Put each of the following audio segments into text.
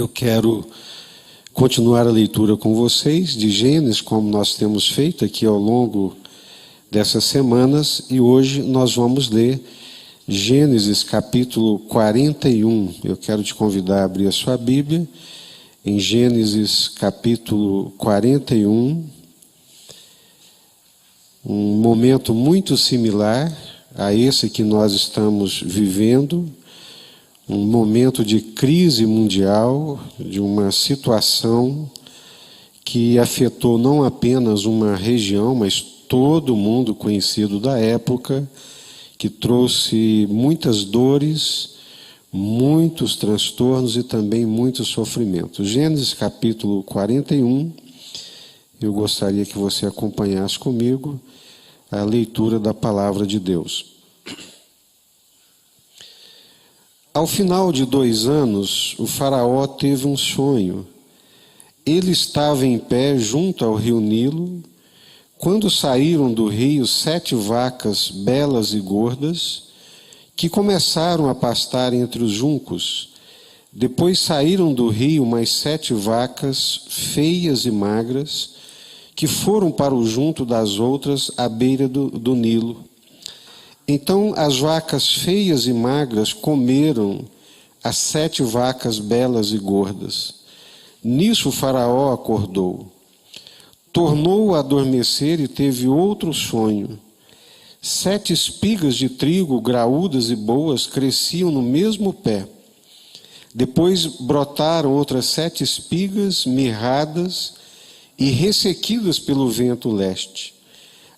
Eu quero continuar a leitura com vocês de Gênesis, como nós temos feito aqui ao longo dessas semanas, e hoje nós vamos ler Gênesis capítulo 41. Eu quero te convidar a abrir a sua Bíblia em Gênesis capítulo 41, um momento muito similar a esse que nós estamos vivendo, um momento de crise mundial, de uma situação que afetou não apenas uma região, mas todo o mundo conhecido da época, que trouxe muitas dores, muitos transtornos e também muitos sofrimentos. Gênesis capítulo 41, eu gostaria que você acompanhasse comigo a leitura da palavra de Deus. Ao final de 2 anos, o faraó teve um sonho. Ele estava em pé junto ao rio Nilo, quando saíram do rio 7 vacas belas e gordas, que começaram a pastar entre os juncos. Depois saíram do rio mais 7 vacas feias e magras, que foram para o junto das outras à beira do Nilo. Então as vacas feias e magras comeram as 7 vacas belas e gordas. Nisso o faraó acordou. Tornou a adormecer e teve outro sonho. 7 espigas de trigo graúdas e boas cresciam no mesmo pé. Depois brotaram outras 7 espigas mirradas e ressequidas pelo vento leste.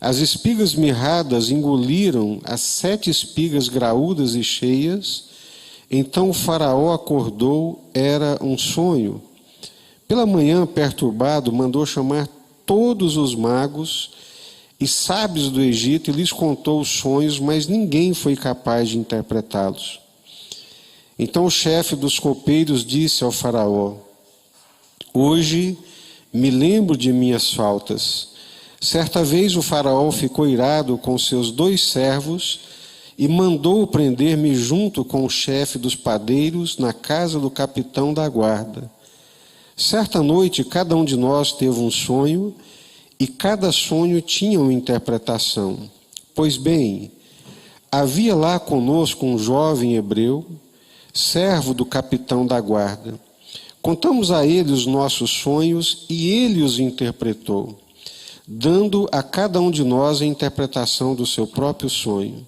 As espigas mirradas engoliram as 7 espigas graúdas e cheias. Então o faraó acordou, era um sonho. Pela manhã, perturbado, mandou chamar todos os magos e sábios do Egito e lhes contou os sonhos, mas ninguém foi capaz de interpretá-los. Então o chefe dos copeiros disse ao faraó: hoje me lembro de minhas faltas. Certa vez o faraó ficou irado com seus 2 servos e mandou prender-me junto com o chefe dos padeiros na casa do capitão da guarda. Certa noite, cada um de nós teve um sonho e cada sonho tinha uma interpretação. Pois bem, havia lá conosco um jovem hebreu, servo do capitão da guarda. Contamos a ele os nossos sonhos e ele os interpretou, dando a cada um de nós a interpretação do seu próprio sonho.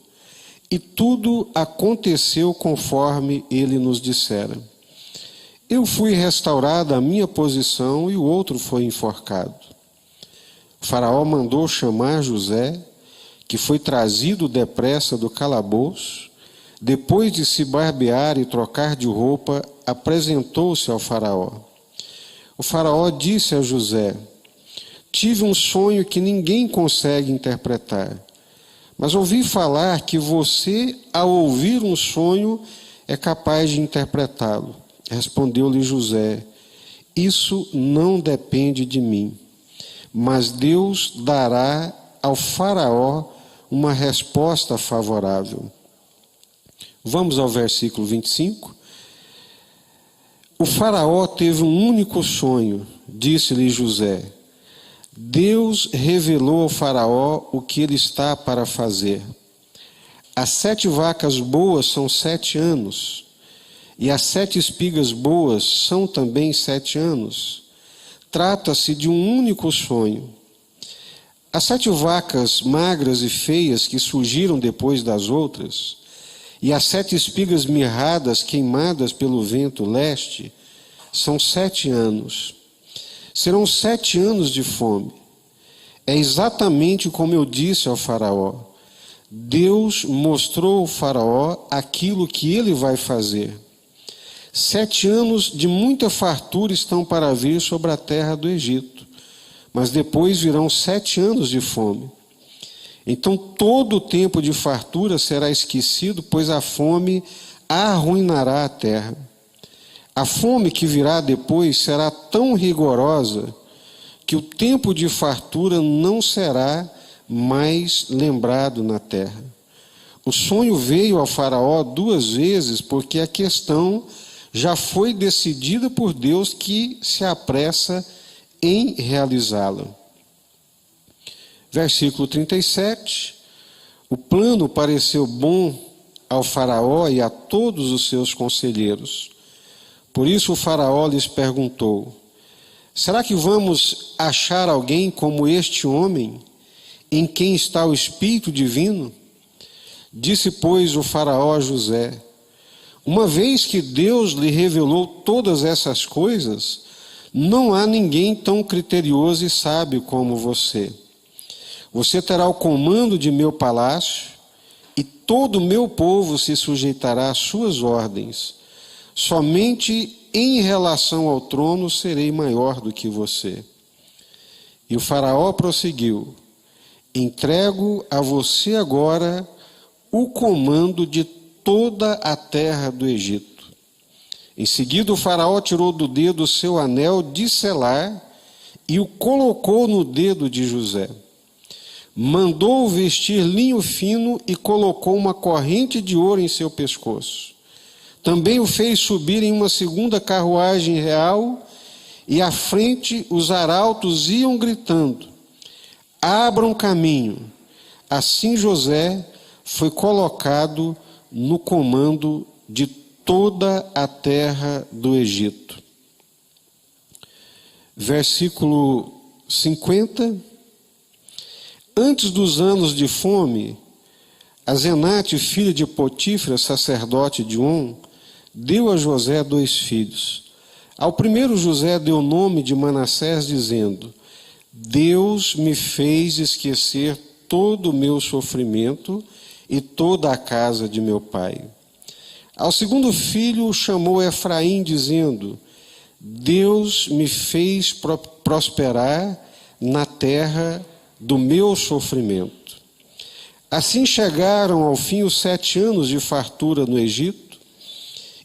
E tudo aconteceu conforme ele nos dissera. Eu fui restaurado à minha posição e o outro foi enforcado. O faraó mandou chamar José, que foi trazido depressa do calabouço. Depois de se barbear e trocar de roupa, apresentou-se ao faraó. O faraó disse a José: tive um sonho que ninguém consegue interpretar, mas ouvi falar que você, ao ouvir um sonho, é capaz de interpretá-lo. Respondeu-lhe José: isso não depende de mim, mas Deus dará ao faraó uma resposta favorável. Vamos ao versículo 25. O faraó teve um único sonho, disse-lhe José. Deus revelou ao faraó o que ele está para fazer. As 7 vacas boas são 7 anos, e as 7 espigas boas são também 7 anos. Trata-se de um único sonho. As 7 vacas magras e feias que surgiram depois das outras, e as 7 espigas mirradas queimadas pelo vento leste, são 7 anos. Serão 7 anos de fome. É exatamente como eu disse ao faraó. Deus mostrou ao faraó aquilo que ele vai fazer. 7 anos de muita fartura estão para vir sobre a terra do Egito, mas depois virão 7 anos de fome. Então todo o tempo de fartura será esquecido, pois a fome arruinará a terra. A fome que virá depois será tão rigorosa que o tempo de fartura não será mais lembrado na terra. O sonho veio ao faraó 2 vezes, porque a questão já foi decidida por Deus, que se apressa em realizá-la. Versículo 37. O plano pareceu bom ao faraó e a todos os seus conselheiros. Por isso o faraó lhes perguntou: será que vamos achar alguém como este homem, em quem está o Espírito Divino? Disse, pois, o faraó a José: uma vez que Deus lhe revelou todas essas coisas, não há ninguém tão criterioso e sábio como você. Você terá o comando de meu palácio, e todo o meu povo se sujeitará às suas ordens. Somente em relação ao trono serei maior do que você. E o faraó prosseguiu: entrego a você agora o comando de toda a terra do Egito. Em seguida o faraó tirou do dedo o seu anel de selar e o colocou no dedo de José. Mandou vestir linho fino e colocou uma corrente de ouro em seu pescoço. Também o fez subir em uma segunda carruagem real, e à frente os arautos iam gritando: abram caminho. Assim José foi colocado no comando de toda a terra do Egito. Versículo 50. Antes dos anos de fome, Azenate, filha de Potífera, sacerdote de On, deu a José 2 filhos. Ao primeiro José deu o nome de Manassés, dizendo: Deus me fez esquecer todo o meu sofrimento e toda a casa de meu pai. Ao segundo filho o chamou Efraim, dizendo: Deus me fez prosperar na terra do meu sofrimento. Assim chegaram ao fim os 7 anos de fartura no Egito,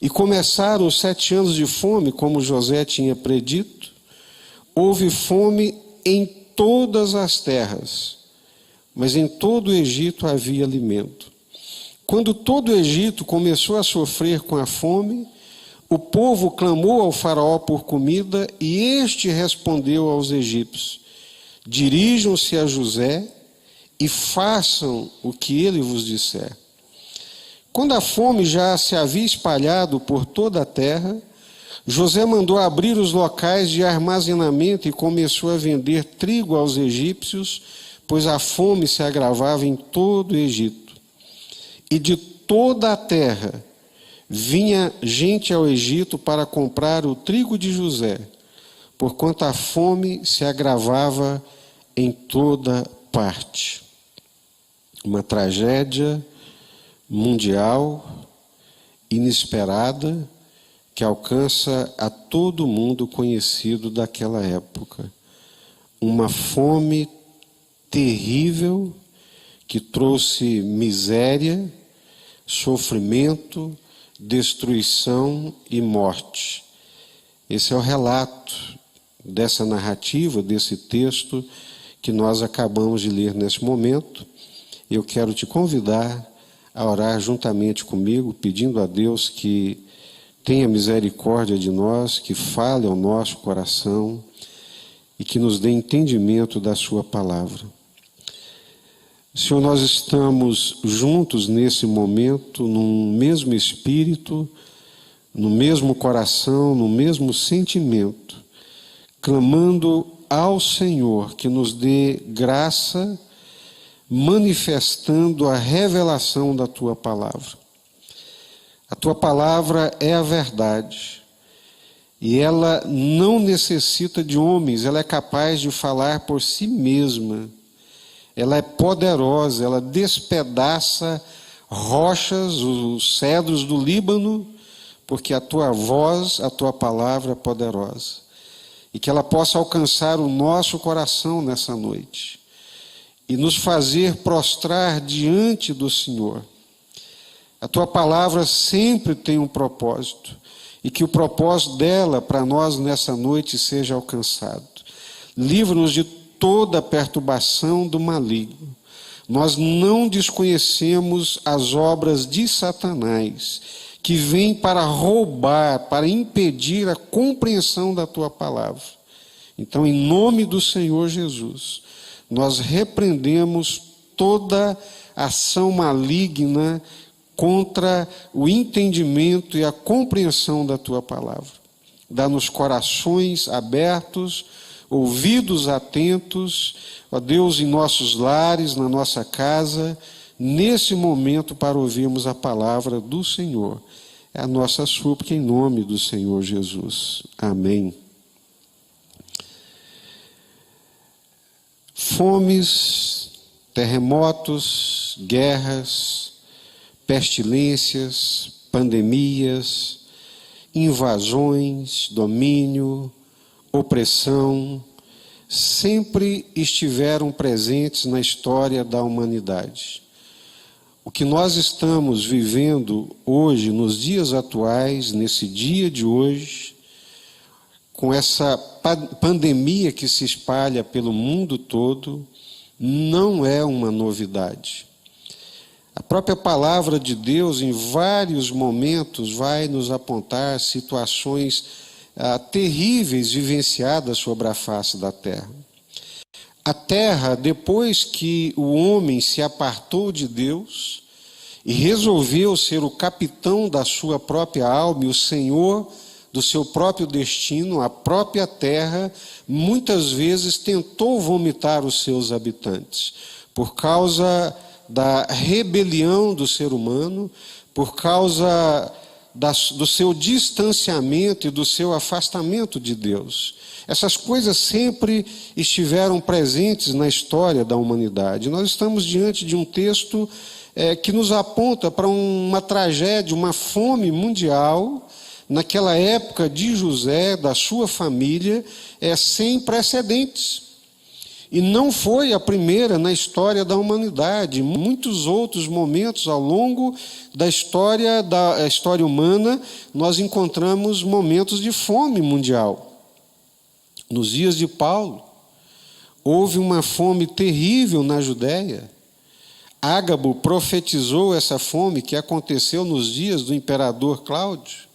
e começaram os 7 anos de fome, como José tinha predito. Houve fome em todas as terras, mas em todo o Egito havia alimento. Quando todo o Egito começou a sofrer com a fome, o povo clamou ao faraó por comida, e este respondeu aos egípcios: dirijam-se a José e façam o que ele vos disser. Quando a fome já se havia espalhado por toda a terra, José mandou abrir os locais de armazenamento e começou a vender trigo aos egípcios, pois a fome se agravava em todo o Egito. E de toda a terra vinha gente ao Egito para comprar o trigo de José, porquanto a fome se agravava em toda parte. Uma tragédia mundial, inesperada, que alcança a todo mundo conhecido daquela época. Uma fome terrível que trouxe miséria, sofrimento, destruição e morte. Esse é o relato dessa narrativa, desse texto que nós acabamos de ler nesse momento. Eu quero te convidar a orar juntamente comigo, pedindo a Deus que tenha misericórdia de nós, que fale ao nosso coração e que nos dê entendimento da sua palavra. Senhor, nós estamos juntos nesse momento, num mesmo espírito, no mesmo coração, no mesmo sentimento, clamando ao Senhor que nos dê graça, manifestando a revelação da Tua palavra. A Tua palavra é a verdade, e ela não necessita de homens, ela é capaz de falar por si mesma. Ela é poderosa, ela despedaça rochas, os cedros do Líbano, porque a Tua voz, a Tua palavra é poderosa. E que ela possa alcançar o nosso coração nessa noite e nos fazer prostrar diante do Senhor. A Tua palavra sempre tem um propósito, e que o propósito dela para nós nessa noite seja alcançado. Livra-nos de toda perturbação do maligno. Nós não desconhecemos as obras de Satanás, que vêm para roubar, para impedir a compreensão da tua palavra. Então, em nome do Senhor Jesus, nós repreendemos toda ação maligna contra o entendimento e a compreensão da tua palavra. Dá-nos corações abertos, ouvidos atentos, ó Deus, em nossos lares, na nossa casa, nesse momento para ouvirmos a palavra do Senhor. É a nossa súplica em nome do Senhor Jesus. Amém. Fomes, terremotos, guerras, pestilências, pandemias, invasões, domínio, opressão, sempre estiveram presentes na história da humanidade. O que nós estamos vivendo hoje, nos dias atuais, nesse dia de hoje, com essa pandemia que se espalha pelo mundo todo, não é uma novidade. A própria palavra de Deus, em vários momentos, vai nos apontar situações terríveis vivenciadas sobre a face da terra. A terra, depois que o homem se apartou de Deus e resolveu ser o capitão da sua própria alma e o senhor do seu próprio destino, a própria terra, muitas vezes tentou vomitar os seus habitantes, por causa da rebelião do ser humano, por causa do seu distanciamento e do seu afastamento de Deus. Essas coisas sempre estiveram presentes na história da humanidade. Nós estamos diante de um texto que nos aponta para uma tragédia, uma fome mundial, naquela época de José, da sua família, sem precedentes. E não foi a primeira na história da humanidade. Em muitos outros momentos ao longo da história humana, nós encontramos momentos de fome mundial. Nos dias de Paulo, houve uma fome terrível na Judéia. Ágabo profetizou essa fome que aconteceu nos dias do imperador Cláudio.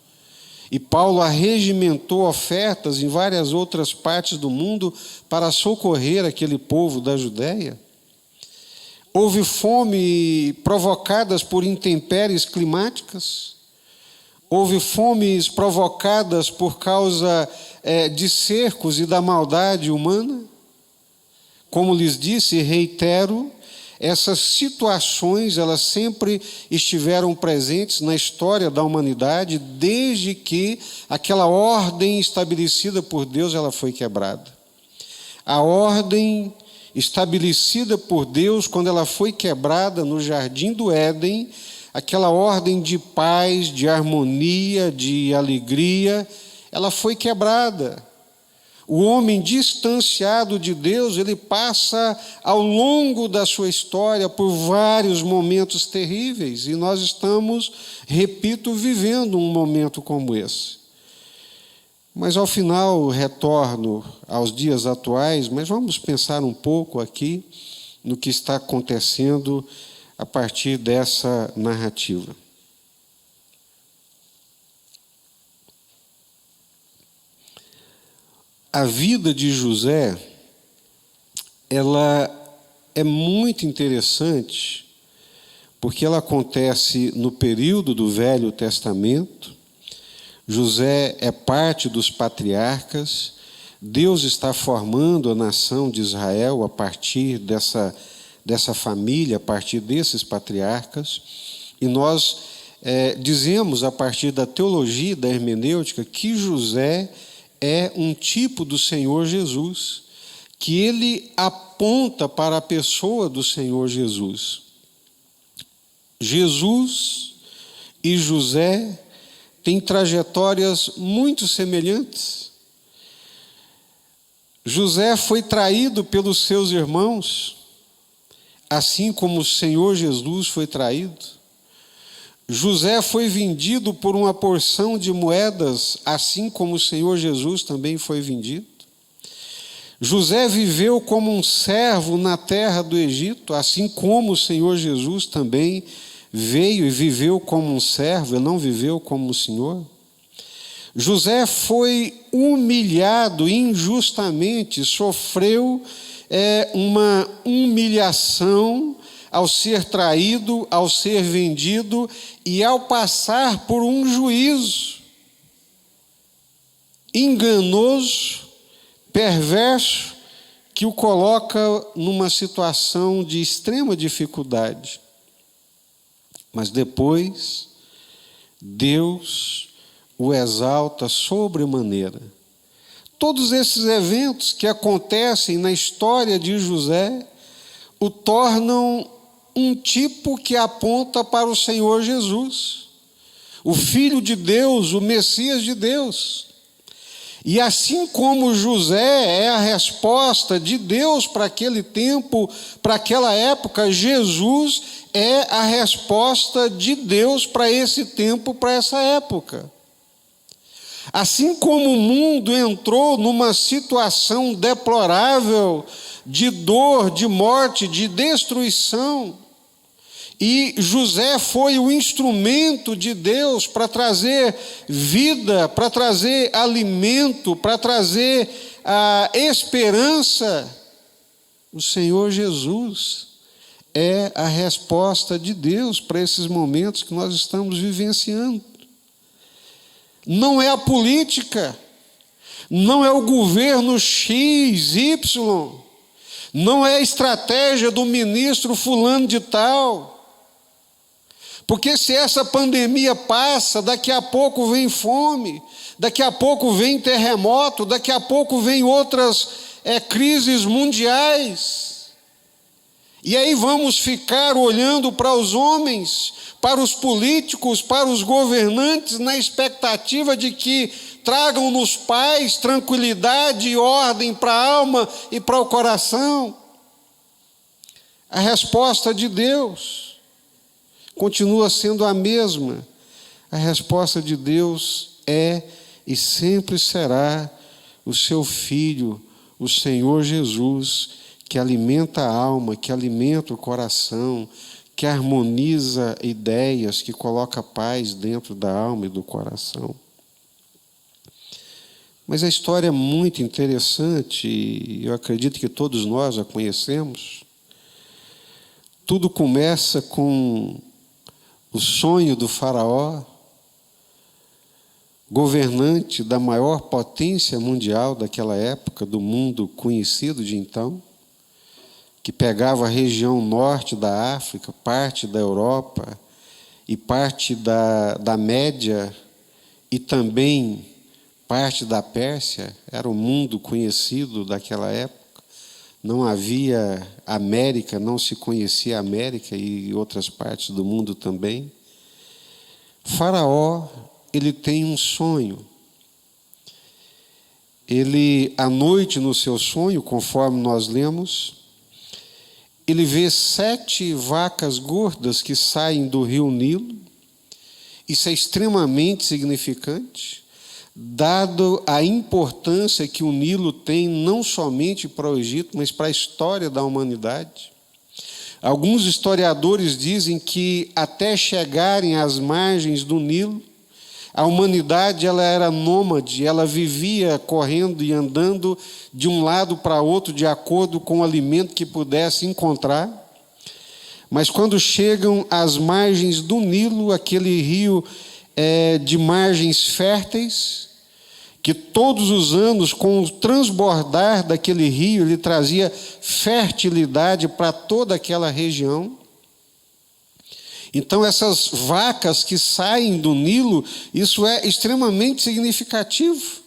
E Paulo arregimentou ofertas em várias outras partes do mundo para socorrer aquele povo da Judéia. Houve fome provocadas por intempéries climáticas. Houve fomes provocadas por causa de cercos e da maldade humana. Como lhes disse, reitero, essas situações, elas sempre estiveram presentes na história da humanidade, desde que aquela ordem estabelecida por Deus, ela foi quebrada. A ordem estabelecida por Deus, quando ela foi quebrada no jardim do Éden, aquela ordem de paz, de harmonia, de alegria, ela foi quebrada. O homem distanciado de Deus, ele passa ao longo da sua história por vários momentos terríveis, e nós estamos, repito, vivendo um momento como esse. Mas ao final retorno aos dias atuais, mas vamos pensar um pouco aqui no que está acontecendo a partir dessa narrativa. A vida de José, ela é muito interessante, porque ela acontece no período do Velho Testamento. José é parte dos patriarcas. Deus está formando a nação de Israel a partir dessa família, a partir desses patriarcas. E nós dizemos, a partir da teologia, da hermenêutica, que José é um tipo do Senhor Jesus, que ele aponta para a pessoa do Senhor Jesus. Jesus e José têm trajetórias muito semelhantes. José foi traído pelos seus irmãos, assim como o Senhor Jesus foi traído. José foi vendido por uma porção de moedas, assim como o Senhor Jesus também foi vendido. José viveu como um servo na terra do Egito, assim como o Senhor Jesus também veio e viveu como um servo, ele não viveu como um senhor. José foi humilhado injustamente, sofreu uma humilhação ao ser traído, ao ser vendido e ao passar por um juízo enganoso, perverso, que o coloca numa situação de extrema dificuldade. Mas depois, Deus o exalta sobremaneira. Todos esses eventos que acontecem na história de José o tornam um tipo que aponta para o Senhor Jesus, o Filho de Deus, o Messias de Deus. E assim como José é a resposta de Deus para aquele tempo, para aquela época, Jesus é a resposta de Deus para esse tempo, para essa época. Assim como o mundo entrou numa situação deplorável de dor, de morte, de destruição, e José foi o instrumento de Deus para trazer vida, para trazer alimento, para trazer a esperança. O Senhor Jesus é a resposta de Deus para esses momentos que nós estamos vivenciando. Não é a política, não é o governo X, Y, não é a estratégia do ministro fulano de tal. Porque se essa pandemia passa, daqui a pouco vem fome, daqui a pouco vem terremoto, daqui a pouco vem outras crises mundiais. E aí vamos ficar olhando para os homens, para os políticos, para os governantes, na expectativa de que tragam-nos paz, tranquilidade e ordem para a alma e para o coração. A resposta de Deus continua sendo a mesma. A resposta de Deus é e sempre será o seu Filho, o Senhor Jesus, que alimenta a alma, que alimenta o coração, que harmoniza ideias, que coloca paz dentro da alma e do coração. Mas a história é muito interessante e eu acredito que todos nós a conhecemos. Tudo começa com o sonho do faraó, governante da maior potência mundial daquela época, do mundo conhecido de então, que pegava a região norte da África, parte da Europa e parte da Média e também parte da Pérsia. Era o mundo conhecido daquela época. Não havia América, não se conhecia a América e outras partes do mundo também. Faraó, ele tem um sonho. Ele, à noite, no seu sonho, conforme nós lemos, ele vê 7 vacas gordas que saem do rio Nilo. Isso é extremamente significante, dado a importância que o Nilo tem não somente para o Egito, mas para a história da humanidade. Alguns historiadores dizem que até chegarem às margens do Nilo, a humanidade ela era nômade, ela vivia correndo e andando de um lado para outro de acordo com o alimento que pudesse encontrar. Mas quando chegam às margens do Nilo, aquele rio de margens férteis, que todos os anos, com o transbordar daquele rio, ele trazia fertilidade para toda aquela região. Então, essas vacas que saem do Nilo, isso é extremamente significativo.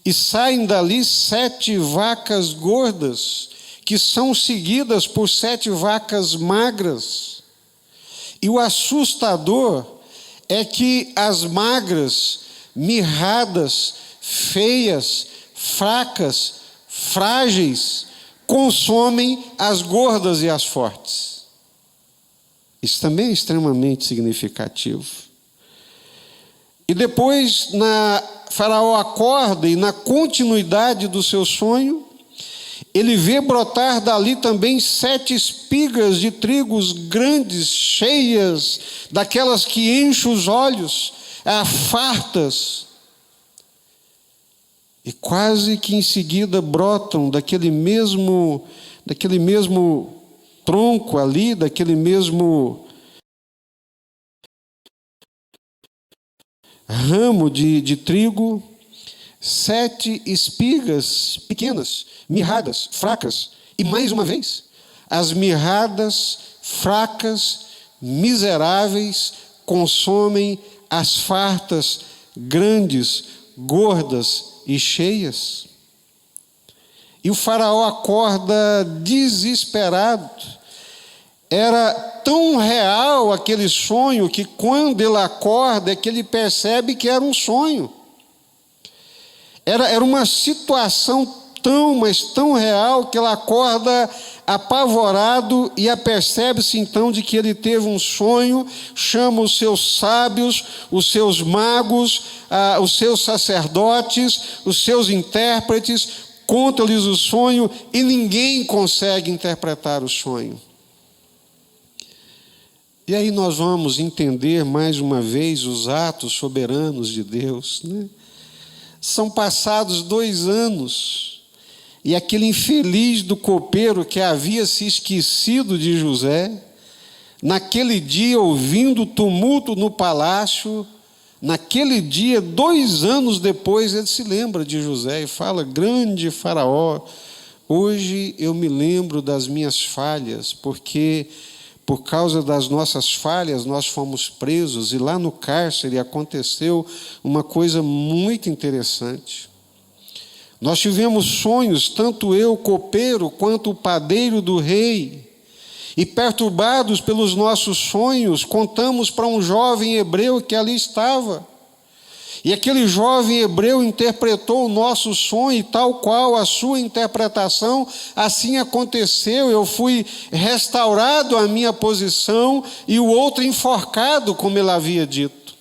E saem dali 7 vacas gordas, que são seguidas por 7 vacas magras. E o assustador é que as magras, mirradas, feias, fracas, frágeis, consomem as gordas e as fortes. Isso também é extremamente significativo. E depois, Faraó acorda e na continuidade do seu sonho, Ele vê brotar dali também 7 espigas de trigos grandes, cheias, daquelas que enchem os olhos, fartas. E quase que em seguida brotam daquele mesmo tronco ali, daquele mesmo ramo de trigo, 7 espigas pequenas, mirradas, fracas. E mais uma vez, as mirradas, fracas, miseráveis, consomem as fartas, grandes, gordas e cheias. E o faraó acorda desesperado. Era tão real aquele sonho que quando ele acorda é que ele percebe que era um sonho. Era uma situação mas tão real que ele acorda apavorado e apercebe-se então de que ele teve um sonho, chama os seus sábios, os seus magos, os seus sacerdotes, os seus intérpretes, conta-lhes o sonho e ninguém consegue interpretar o sonho. E aí nós vamos entender mais uma vez os atos soberanos de Deus, né? São passados 2 anos e aquele infeliz do copeiro que havia se esquecido de José, naquele dia ouvindo o tumulto no palácio, naquele dia, 2 anos depois, ele se lembra de José e fala: grande faraó, hoje eu me lembro das minhas falhas, porque por causa das nossas falhas nós fomos presos, e lá no cárcere aconteceu uma coisa muito interessante. Nós tivemos sonhos, tanto eu, copeiro, quanto o padeiro do rei, e perturbados pelos nossos sonhos, contamos para um jovem hebreu que ali estava. E aquele jovem hebreu interpretou o nosso sonho, e tal qual a sua interpretação, assim aconteceu. Eu fui restaurado à minha posição e o outro enforcado, como ele havia dito.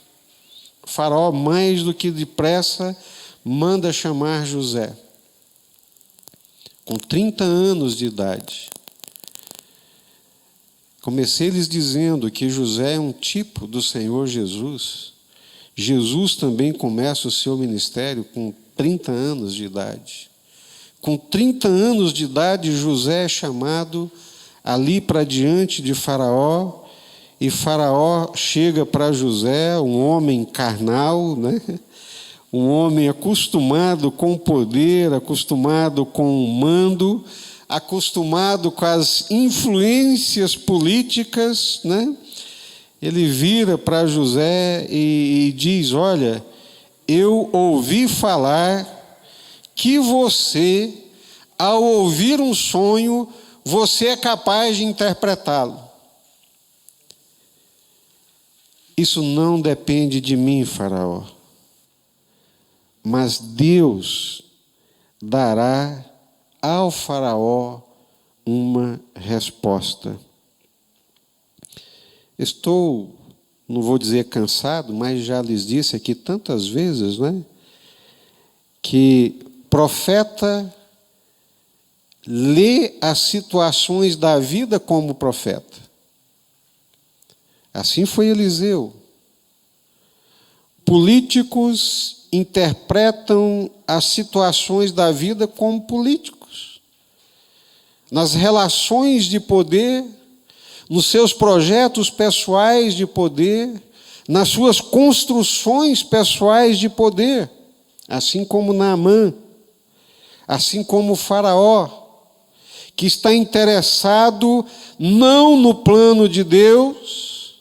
O faraó, mais do que depressa, manda chamar José, com 30 anos de idade. Comecei lhes dizendo que José é um tipo do Senhor Jesus. Jesus também começa o seu ministério com 30 anos de idade. Com 30 anos de idade, José é chamado ali para diante de Faraó, e Faraó chega para José, um homem carnal, né? Um homem acostumado com o poder, acostumado com o mando, acostumado com as influências políticas, né? Ele vira para José e diz: olha, eu ouvi falar que você, ao ouvir um sonho, você é capaz de interpretá-lo. Isso não depende de mim, Faraó, mas Deus dará ao Faraó uma resposta. Estou, não vou dizer cansado, mas já lhes disse aqui tantas vezes, né, que profeta lê as situações da vida como profeta. Assim foi Eliseu. Políticos interpretam as situações da vida como políticos. Nas relações de poder, nos seus projetos pessoais de poder, nas suas construções pessoais de poder, assim como Naamã, assim como o Faraó, que está interessado não no plano de Deus,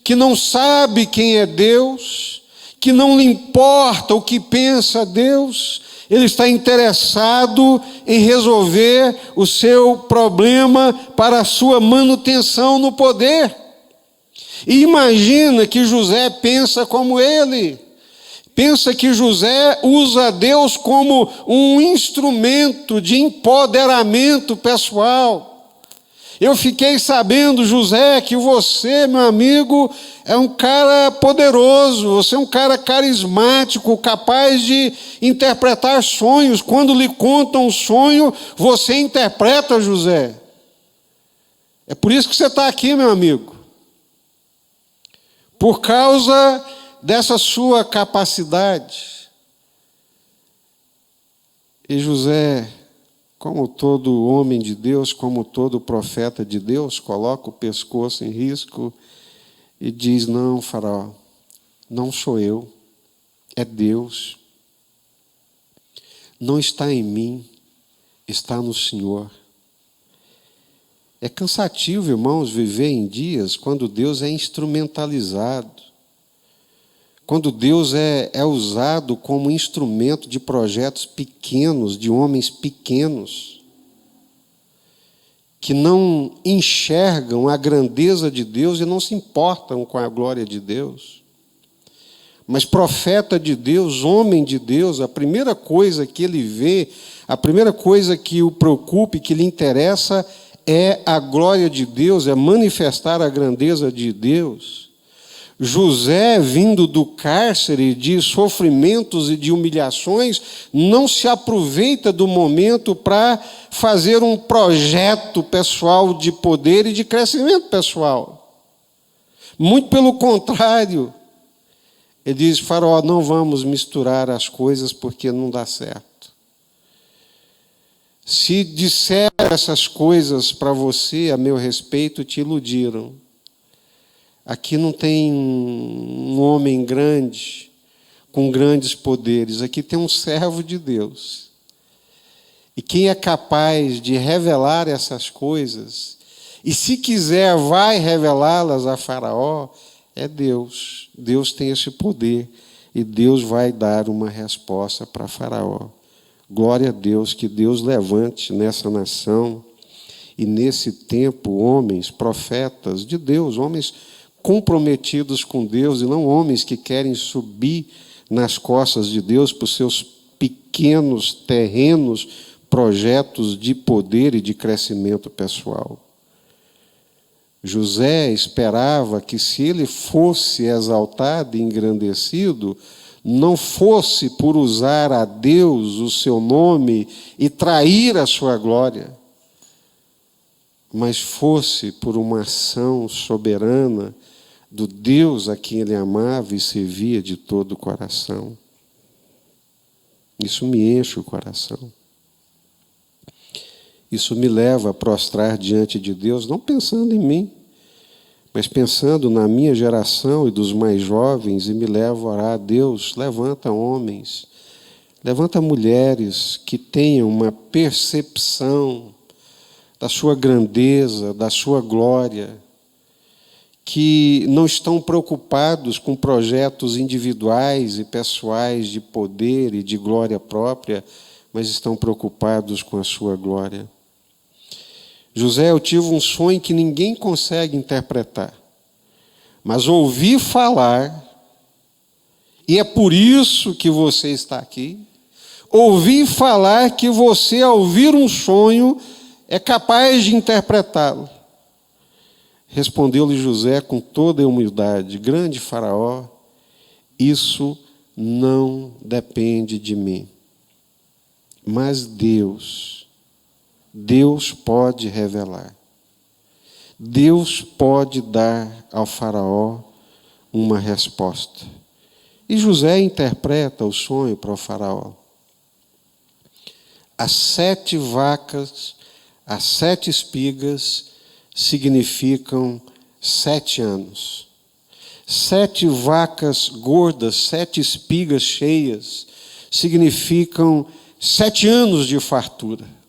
que não sabe quem é Deus, que não lhe importa o que pensa Deus, ele está interessado em resolver o seu problema para a sua manutenção no poder. E imagina que José pensa como ele. Pensa que José usa Deus como um instrumento de empoderamento pessoal. Eu fiquei sabendo, José, que você, meu amigo, é um cara poderoso, você é um cara carismático, capaz de interpretar sonhos. Quando lhe contam um sonho, você interpreta, José. É por isso que você está aqui, meu amigo. Por causa dessa sua capacidade. E José, como todo homem de Deus, como todo profeta de Deus, coloca o pescoço em risco e diz: não, Faraó, não sou eu, é Deus. Não está em mim, está no Senhor. É cansativo, irmãos, viver em dias quando Deus é instrumentalizado, quando Deus é usado como instrumento de projetos pequenos, de homens pequenos, que não enxergam a grandeza de Deus e não se importam com a glória de Deus. Mas profeta de Deus, homem de Deus, a primeira coisa que ele vê, a primeira coisa que o preocupa e que lhe interessa é a glória de Deus, é manifestar a grandeza de Deus. José, vindo do cárcere de sofrimentos e de humilhações, não se aproveita do momento para fazer um projeto pessoal de poder e de crescimento pessoal. Muito pelo contrário, ele diz: Faraó, não vamos misturar as coisas porque não dá certo. Se disser essas coisas para você a meu respeito, te iludiram. Aqui não tem um homem grande, com grandes poderes. Aqui tem um servo de Deus. E quem é capaz de revelar essas coisas, e se quiser vai revelá-las a Faraó, é Deus. Deus tem esse poder e Deus vai dar uma resposta para Faraó. Glória a Deus, que Deus levante nessa nação e nesse tempo homens, profetas de Deus, homens comprometidos com Deus e não homens que querem subir nas costas de Deus por seus pequenos, terrenos, projetos de poder e de crescimento pessoal. José esperava que, se ele fosse exaltado e engrandecido, não fosse por usar a Deus o seu nome e trair a sua glória, mas fosse por uma ação soberana do Deus a quem ele amava e servia de todo o coração. Isso me enche o coração. Isso me leva a prostrar diante de Deus, não pensando em mim, mas pensando na minha geração e dos mais jovens, e me leva a orar: Deus, levanta homens, levanta mulheres que tenham uma percepção da sua grandeza, da sua glória, que não estão preocupados com projetos individuais e pessoais de poder e de glória própria, mas estão preocupados com a sua glória. José, eu tive um sonho que ninguém consegue interpretar, mas ouvi falar, e é por isso que você está aqui. Ouvi falar que você, ao ouvir um sonho, é capaz de interpretá-lo. Respondeu-lhe José com toda a humildade: grande Faraó, isso não depende de mim, mas Deus pode revelar. Deus pode dar ao Faraó uma resposta. E José interpreta o sonho para o Faraó. As 7 vacas, as 7 espigas significam 7 anos. 7 vacas gordas, 7 espigas cheias significam 7 anos de fartura.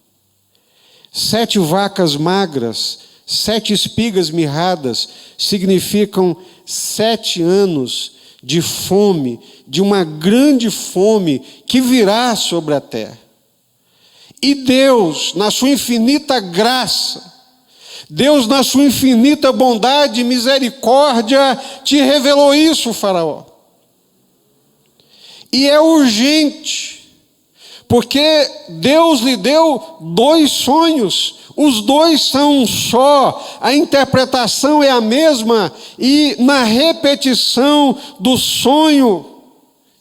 7 vacas magras, 7 espigas mirradas, significam 7 anos de fome, de uma grande fome que virá sobre a terra. E Deus, na sua infinita graça, Deus, na sua infinita bondade e misericórdia, te revelou isso, Faraó. E é urgente, porque Deus lhe deu 2 sonhos, os 2 são um só, a interpretação é a mesma, e na repetição do sonho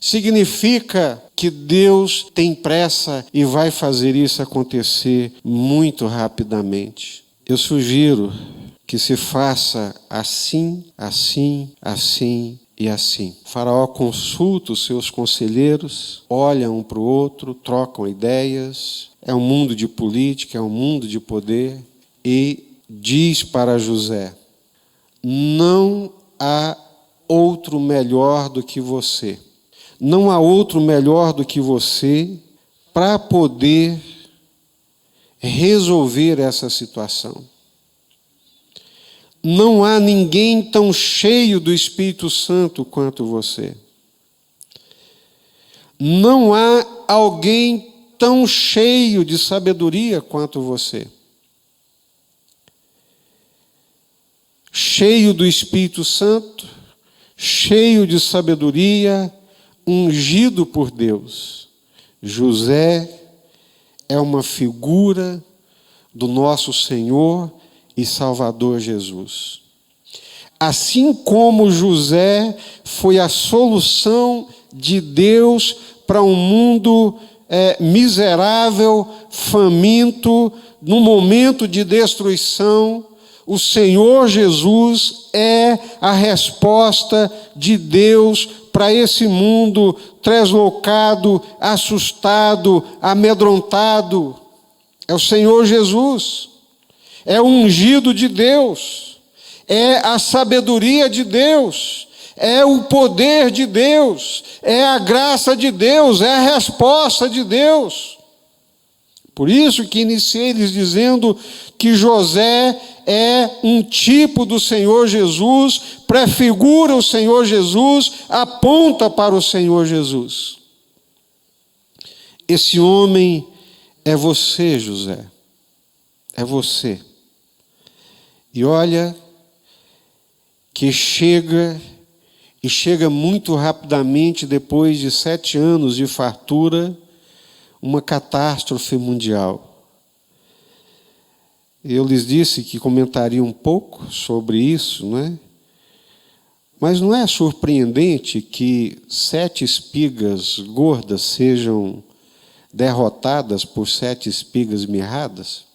significa que Deus tem pressa e vai fazer isso acontecer muito rapidamente. Eu sugiro que se faça assim, assim, assim e assim. O faraó consulta os seus conselheiros, olham um para o outro, trocam ideias. É um mundo de política, é um mundo de poder. E diz para José: não há outro melhor do que você. Não há outro melhor do que você para poder resolver essa situação. Não há ninguém tão cheio do Espírito Santo quanto você. Não há alguém tão cheio de sabedoria quanto você. Cheio do Espírito Santo, cheio de sabedoria, ungido por Deus. José é uma figura do nosso Senhor e Salvador Jesus. Assim como José foi a solução de Deus para um mundo miserável, faminto, num momento de destruição, o Senhor Jesus é a resposta de Deus para esse mundo translocado, assustado, amedrontado. É o Senhor Jesus. É o ungido de Deus, é a sabedoria de Deus, é o poder de Deus, é a graça de Deus, é a resposta de Deus. Por isso que iniciei lhes dizendo que José é um tipo do Senhor Jesus, prefigura o Senhor Jesus, aponta para o Senhor Jesus. Esse homem é você, José, é você. E olha que chega muito rapidamente, depois de 7 anos de fartura, uma catástrofe mundial. Eu lhes disse que comentaria um pouco sobre isso, não é? Mas não é surpreendente que 7 espigas gordas sejam derrotadas por 7 espigas mirradas?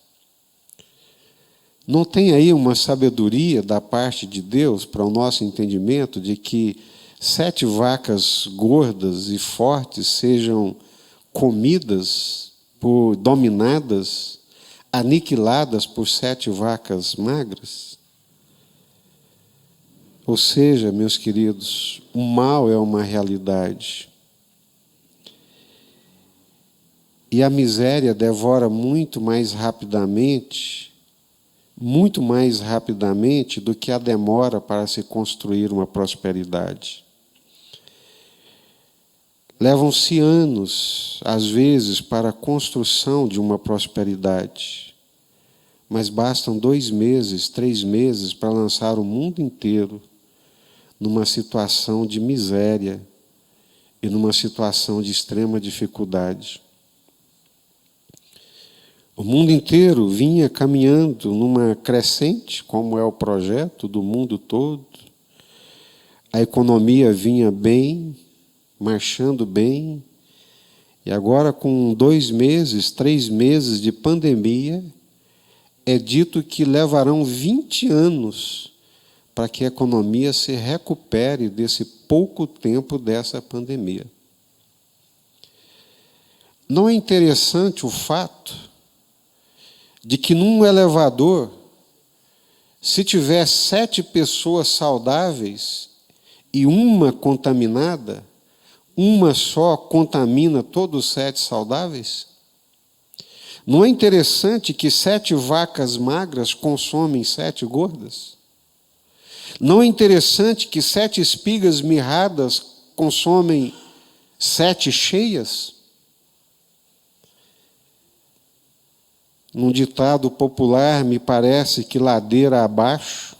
Não tem aí uma sabedoria da parte de Deus para o nosso entendimento de que 7 vacas gordas e fortes sejam comidas, dominadas, aniquiladas por 7 vacas magras? Ou seja, meus queridos, o mal é uma realidade. E a miséria devora muito mais rapidamente do que a demora para se construir uma prosperidade. Levam-se anos, às vezes, para a construção de uma prosperidade, mas bastam 2 meses, 3 meses para lançar o mundo inteiro numa situação de miséria e numa situação de extrema dificuldade. O mundo inteiro vinha caminhando numa crescente, como é o projeto do mundo todo. A economia vinha bem, marchando bem. E agora, com 2 meses, 3 meses de pandemia, é dito que levarão 20 anos para que a economia se recupere desse pouco tempo dessa pandemia. Não é interessante o fato de que num elevador, se tiver 7 pessoas saudáveis e uma contaminada, uma só contamina todos os 7 saudáveis? Não é interessante que 7 vacas magras consomem 7 gordas? Não é interessante que 7 espigas mirradas consomem 7 cheias? Num ditado popular, me parece que ladeira abaixo,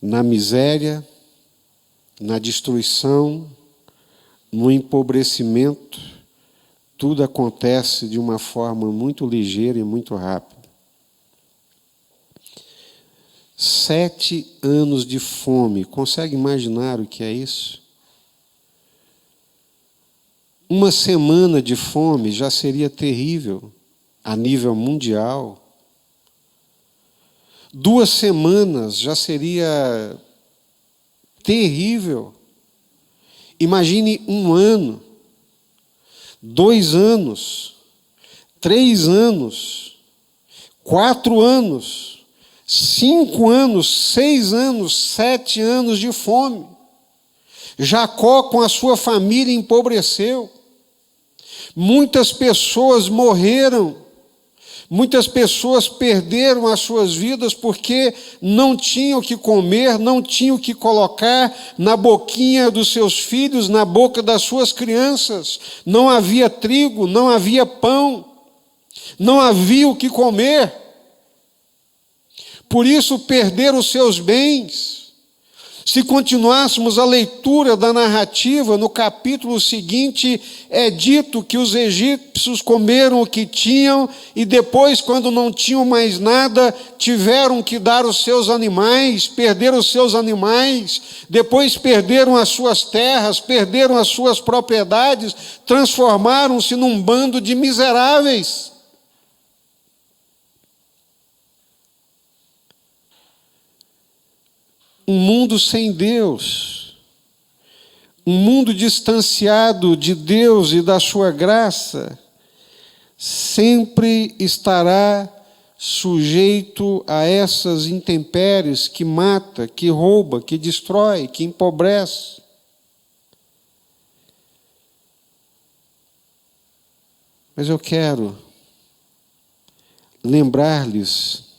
na miséria, na destruição, no empobrecimento, tudo acontece de uma forma muito ligeira e muito rápida. 7 anos de fome, consegue imaginar o que é isso? Uma semana de fome já seria terrível a nível mundial. 2 semanas já seria terrível. Imagine 1 ano, 2 anos, 3 anos, 4 anos, 5 anos, 6 anos, 7 anos de fome. Jacó com a sua família empobreceu. Muitas pessoas morreram. Muitas pessoas perderam as suas vidas porque não tinham o que comer, não tinham o que colocar na boquinha dos seus filhos, na boca das suas crianças. Não havia trigo, não havia pão, não havia o que comer. Por isso perderam os seus bens. Se continuássemos a leitura da narrativa, no capítulo seguinte é dito que os egípcios comeram o que tinham e depois, quando não tinham mais nada, tiveram que dar os seus animais, perderam os seus animais, depois perderam as suas terras, perderam as suas propriedades, transformaram-se num bando de miseráveis. Um mundo sem Deus, um mundo distanciado de Deus e da sua graça, sempre estará sujeito a essas intempéries que mata, que rouba, que destrói, que empobrece. Mas eu quero lembrar-lhes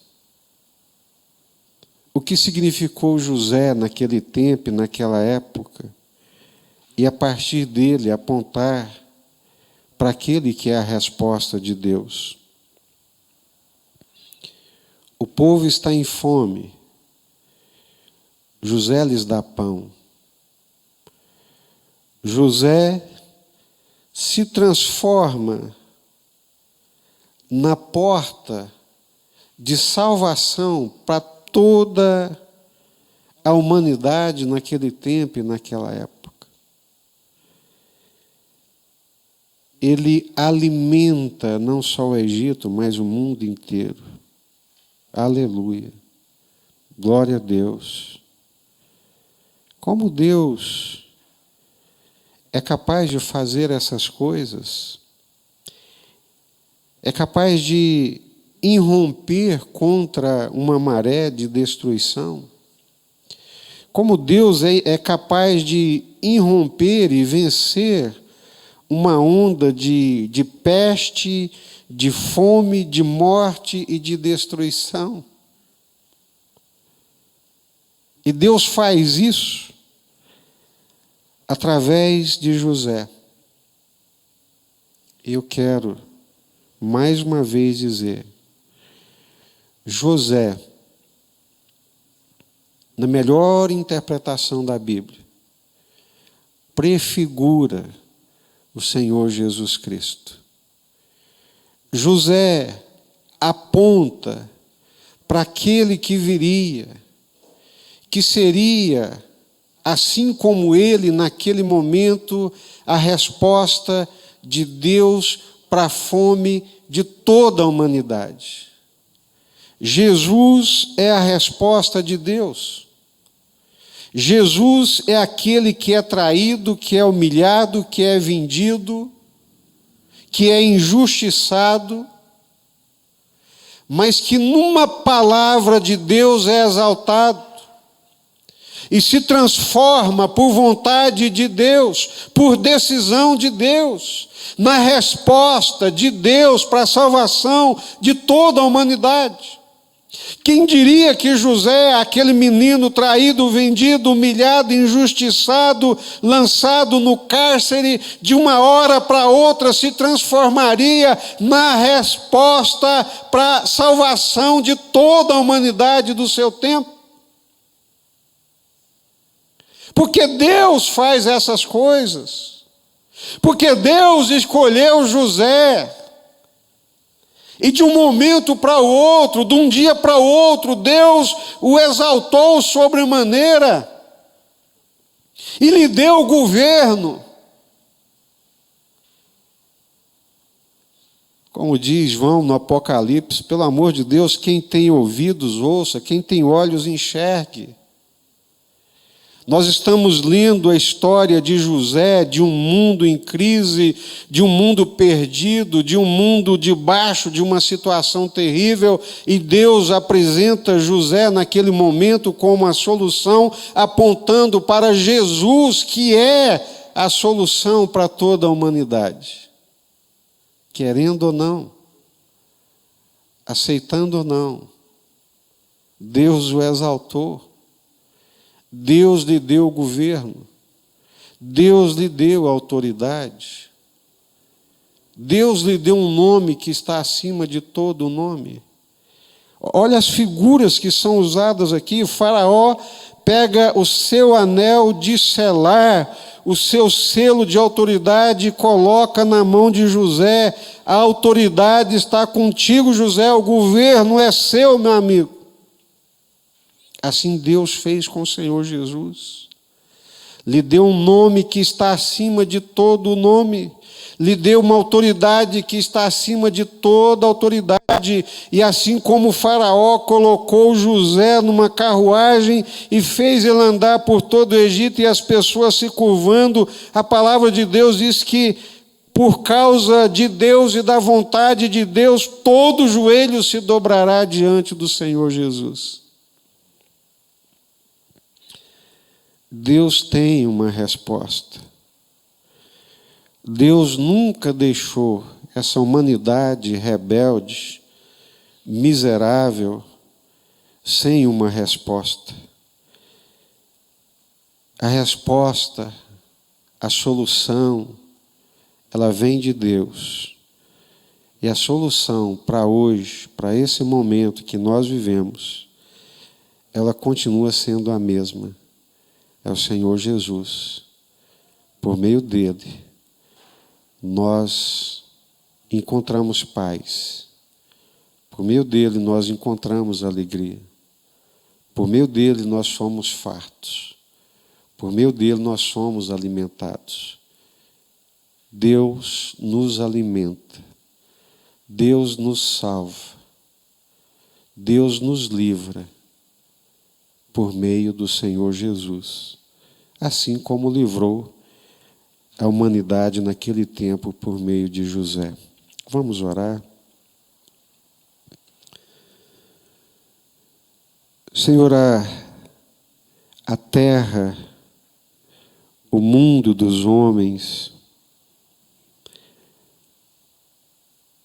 o que significou José naquele tempo e naquela época, e a partir dele apontar para aquele que é a resposta de Deus. O povo está em fome, José lhes dá pão. José se transforma na porta de salvação para toda a humanidade naquele tempo e naquela época. Ele alimenta não só o Egito, mas o mundo inteiro. Aleluia. Glória a Deus. Como Deus é capaz de fazer essas coisas? É capaz de irromper contra uma maré de destruição? Como Deus é capaz de irromper e vencer uma onda de peste, de fome, de morte e de destruição? E Deus faz isso através de José. Eu quero mais uma vez dizer, José, na melhor interpretação da Bíblia, prefigura o Senhor Jesus Cristo. José aponta para aquele que viria, que seria, assim como ele, naquele momento, a resposta de Deus para a fome de toda a humanidade. Jesus é a resposta de Deus. Jesus é aquele que é traído, que é humilhado, que é vendido, que é injustiçado, mas que numa palavra de Deus é exaltado e se transforma por vontade de Deus, por decisão de Deus, na resposta de Deus para a salvação de toda a humanidade. Quem diria que José, aquele menino traído, vendido, humilhado, injustiçado, lançado no cárcere, de uma hora para outra se transformaria na resposta para a salvação de toda a humanidade do seu tempo? Porque Deus faz essas coisas. Porque Deus escolheu José. E de um momento para o outro, de um dia para o outro, Deus o exaltou sobremaneira. E lhe deu o governo. Como diz João no Apocalipse, pelo amor de Deus, quem tem ouvidos ouça, quem tem olhos enxergue. Nós estamos lendo a história de José, de um mundo em crise, de um mundo perdido, de um mundo debaixo de uma situação terrível, e Deus apresenta José naquele momento como a solução, apontando para Jesus, que é a solução para toda a humanidade. Querendo ou não, aceitando ou não, Deus o exaltou. Deus lhe deu o governo, Deus lhe deu a autoridade, Deus lhe deu um nome que está acima de todo nome. Olha as figuras que são usadas aqui. O Faraó pega o seu anel de selar, o seu selo de autoridade, e coloca na mão de José. A autoridade está contigo, José, o governo é seu, meu amigo. Assim Deus fez com o Senhor Jesus. Lhe deu um nome que está acima de todo nome. Lhe deu uma autoridade que está acima de toda autoridade. E assim como o Faraó colocou José numa carruagem e fez ele andar por todo o Egito e as pessoas se curvando, a palavra de Deus diz que por causa de Deus e da vontade de Deus, todo joelho se dobrará diante do Senhor Jesus. Deus tem uma resposta. Deus nunca deixou essa humanidade rebelde, miserável, sem uma resposta. A resposta, a solução, ela vem de Deus. E a solução para hoje, para esse momento que nós vivemos, ela continua sendo a mesma. É o Senhor Jesus. Por meio dele, nós encontramos paz. Por meio dele, nós encontramos alegria. Por meio dele, nós somos fartos. Por meio dele, nós somos alimentados. Deus nos alimenta. Deus nos salva. Deus nos livra. Por meio do Senhor Jesus, assim como livrou a humanidade naquele tempo por meio de José. Vamos orar. Senhor, a terra, o mundo dos homens,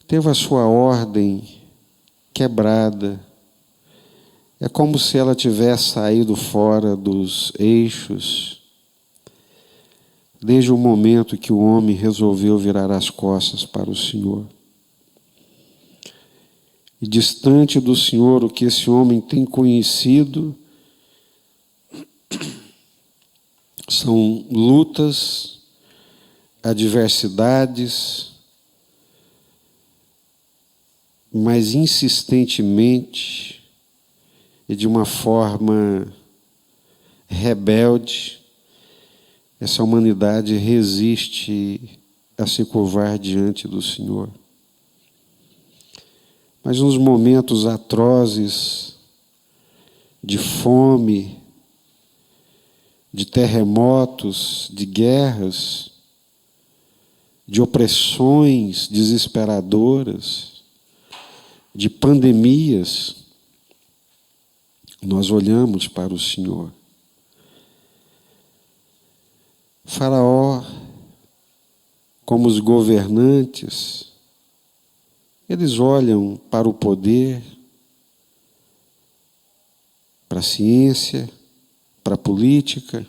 teve a sua ordem quebrada. É como se ela tivesse saído fora dos eixos, desde o momento que o homem resolveu virar as costas para o Senhor. E distante do Senhor, o que esse homem tem conhecido são lutas, adversidades, mas insistentemente e de uma forma rebelde, essa humanidade resiste a se curvar diante do Senhor. Mas nos momentos atrozes de fome, de terremotos, de guerras, de opressões desesperadoras, de pandemias, nós olhamos para o Senhor. Faraó, como os governantes, eles olham para o poder, para a ciência, para a política,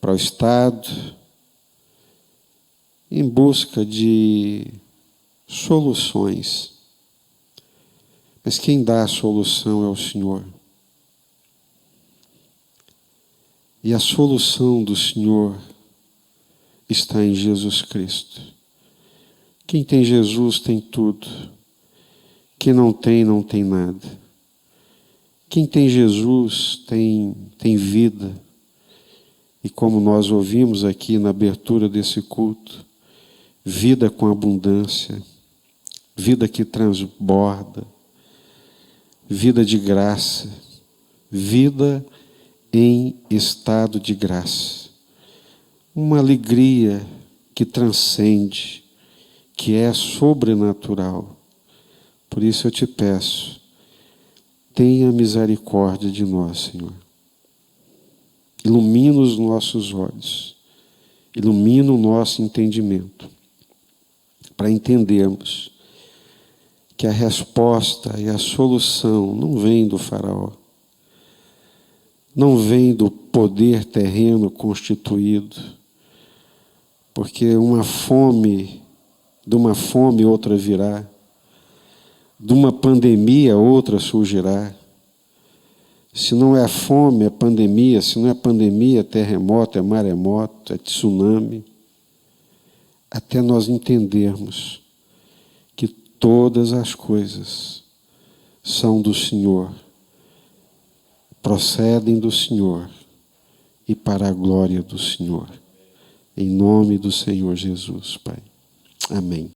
para o Estado, em busca de soluções. Mas quem dá a solução é o Senhor. E a solução do Senhor está em Jesus Cristo. Quem tem Jesus tem tudo. Quem não tem, não tem nada. Quem tem Jesus tem vida. E como nós ouvimos aqui na abertura desse culto, vida com abundância, vida que transborda, vida de graça, vida em estado de graça. Uma alegria que transcende, que é sobrenatural. Por isso eu te peço, tenha misericórdia de nós, Senhor. Ilumina os nossos olhos, ilumina o nosso entendimento, para entendermos que a resposta e a solução não vem do faraó, não vem do poder terreno constituído, porque de uma fome outra virá, de uma pandemia outra surgirá. Se não é fome, é pandemia. Se não é pandemia, é terremoto, é maremoto, é tsunami. Até nós entendermos que todas as coisas são do Senhor, procedem do Senhor e para a glória do Senhor. Em nome do Senhor Jesus, Pai. Amém.